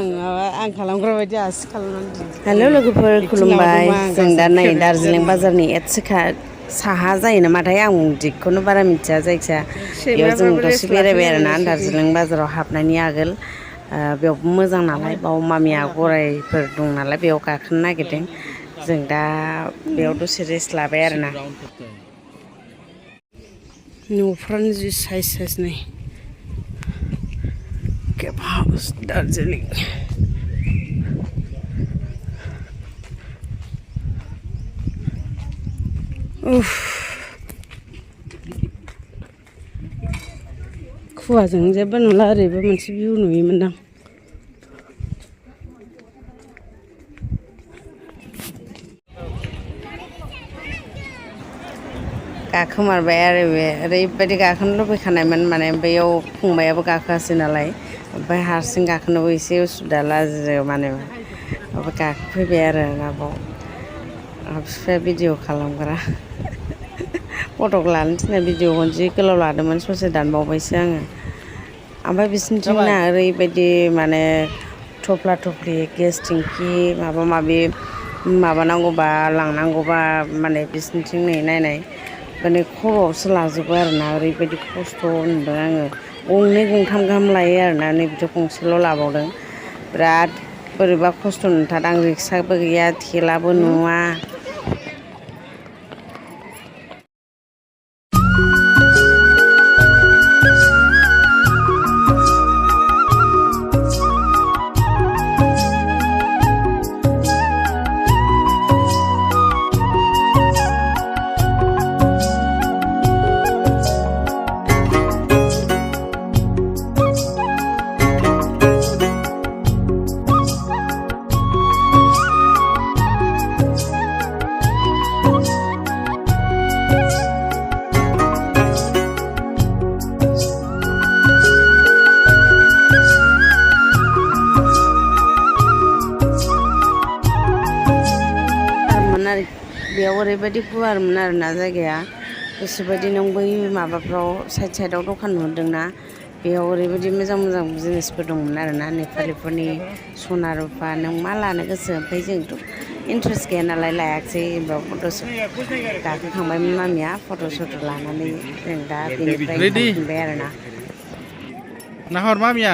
आं खालामग्रा बायदि आसि खालामनानै हेल' लोगोफोर खुलुमबाय जों दा नै दार्जिलिं बाजारनि एसे साहा जायो नामाथाय आं दिगखौनो बारा मिथिया जायखिया बेयाव जों दसे बेरायबाय आरोना दार्जिलिं बाजाराव हाबनायनि आगोल बेयावबो मोजां नालाय बाव मामिया गरायफोर दं नालाय बेयाव गाखोनो नागिरदों जों दा बेयाव दसे रेस्ट लाबाय आरोना न'फ्रानो जि साइज साइज नै केब हाउस दार्जिलिं खुवाजों जेबो नुला ओरैबो मोनसे भिउ नुयोमोनदां गाखोमारबाय आरो बे ओरैबायदि गाखोनो लुबैखानायमोन माने बैयाव फंबायाबो गाखोआसै नालाय ओमफ्राय हारसिं गाखोनोबो एसे उसुबिदा लाजियो माने ओमफ्राय गाखोफैबाय आरो नाबाव बिफाया भिडिअ खालामग्रा फट'क लानो थिननाय भिडिअखौ जि गोलाव लादोंमोन ससे दानबावबायसो आङो ओमफ्राय बिसोरनिथिंना ओरैबायदि माने थफ्ला थफ्लि गेस टेंखि माबा माबि माबानांगौबा लांनांगौबा माने बिसोरनिथिं नै नायनाय माने खर'आवसो लाजोबो आरोना ओरैबायदि खस्थ' नुदों आङो गंनै गंथाम गाहाम लायो आरोना नै बिदि गंसेल' लाबावदों बिराद बोरैबा खस्थ' नुथारदों आं रिक्साबो गैया थेलाबो नुवा बेयाव ओरैबायदि गुवारमोन आरोना जायगाया गोसोबायदि नों बै माबाफ्राव साइड साइडआव दखान नुदोंना बेयाव ओरैबायदि मोजां मोजां जिनिसफोर दंमोन आरोना नेपालिफोरनि सना रुफा नों मा लानो गोसो ओमफ्राय जोंथ' इन्ट्रेस्ट गैया नालाय लायाखिसै बेयाव फट' गाखोखांबायमोन मामिया फट' सट' लानानै जों दा बेनिफ्राय थांफिनबाय आरोना नाहर मामिया